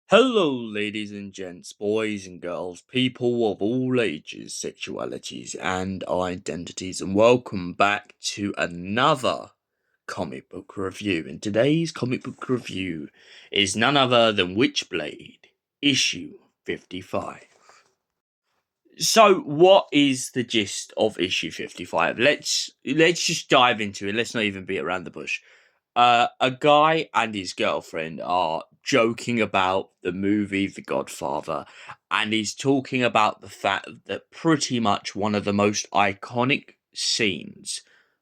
Hello, ladies and gents, boys and girls, people of all ages, sexualities, and identities, and welcome back to another comic book review. And today's comic book review is none other than Witchblade, issue 55. So, what is the gist of issue 55? Let's just dive into it. Let's not even beat around the bush. A guy and his girlfriend are joking about the movie The Godfather, and he's talking about the fact that pretty much one of the most iconic scenes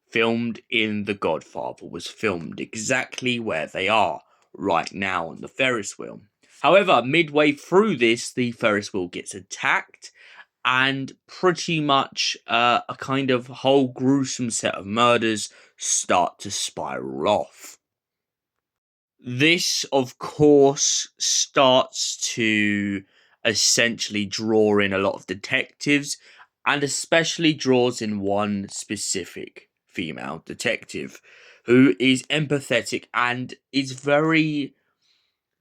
filmed in The Godfather was filmed exactly where they are right now on the Ferris wheel. However, midway through this, the Ferris wheel gets attacked, and pretty much a kind of whole gruesome set of murders start to spiral off. This, of course, starts to essentially draw in a lot of detectives, and especially draws in one specific female detective who is empathetic and is very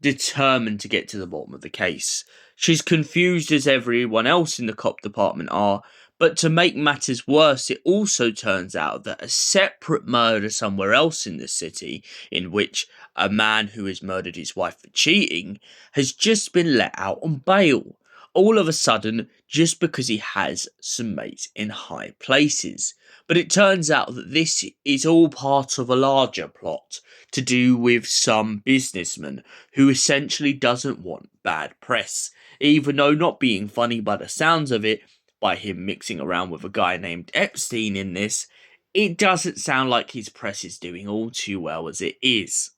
determined to get to the bottom of the case. She's confused as everyone else in the cop department are, but to make matters worse, it also turns out that a separate murder somewhere else in the city, in which a man who has murdered his wife for cheating, has just been let out on bail. All of a sudden, just because he has some mates in high places. But it turns out that this is all part of a larger plot to do with some businessman who essentially doesn't want bad press, even though not being funny by the sounds of it, by him mixing around with a guy named Epstein in this, it doesn't sound like his press is doing all too well as it is.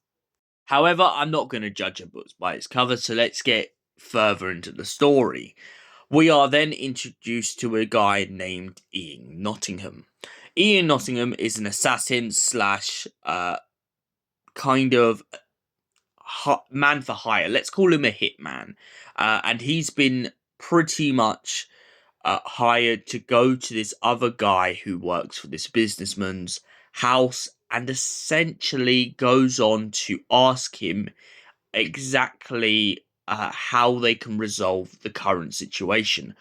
However, I'm not going to judge a book by its cover, so let's get further into the story. We are then introduced to a guy named Ian Nottingham. Ian Nottingham is an assassin slash kind of man for hire. Let's call him a hitman. And he's been pretty much hired to go to this other guy who works for this businessman's house and essentially goes on to ask him exactly how they can resolve the current situation.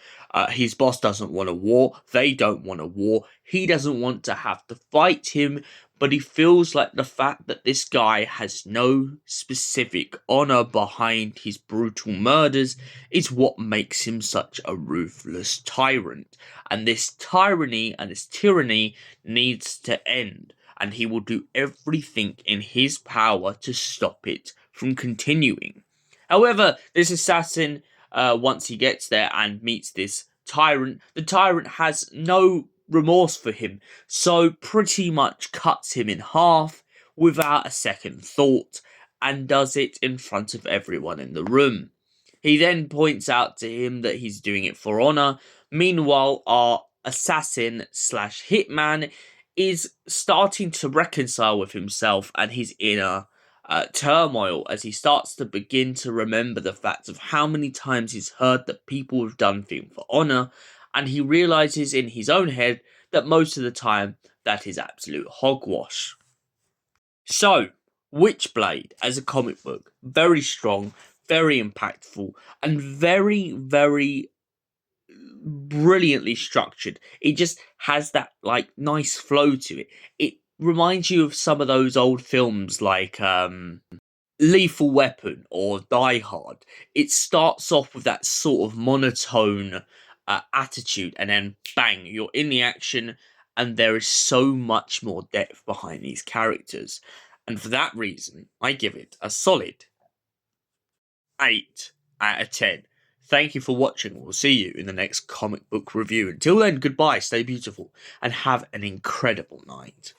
His boss doesn't want a war. They don't want a war. He doesn't want to have to fight him, but he feels like the fact that this guy has no specific honor behind his brutal murders is what makes him such a ruthless tyrant. And this tyranny and this tyranny needs to end, and he will do everything in his power to stop it from continuing. However, this assassin, once he gets there and meets this tyrant, the tyrant has no remorse for him, so pretty much cuts him in half without a second thought, and does it in front of everyone in the room. He then points out to him that he's doing it for honor. Meanwhile, our assassin slash hitman is starting to reconcile with himself and his inner turmoil as he starts to begin to remember the fact of how many times he's heard that people have done things for honor, and he realizes in his own head that most of the time that is absolute hogwash. So, Witchblade as a comic book, very strong, very impactful, and very, very brilliantly structured. It just has that like nice flow to it. It reminds you of some of those old films like Lethal Weapon or Die Hard. It starts off with that sort of monotone attitude, and then bang, you're in the action, and there is so much more depth behind these characters. And for that reason, I give it a solid 8 out of 10. Thank you for watching. We'll see you in the next comic book review. Until then, goodbye, stay beautiful, and have an incredible night.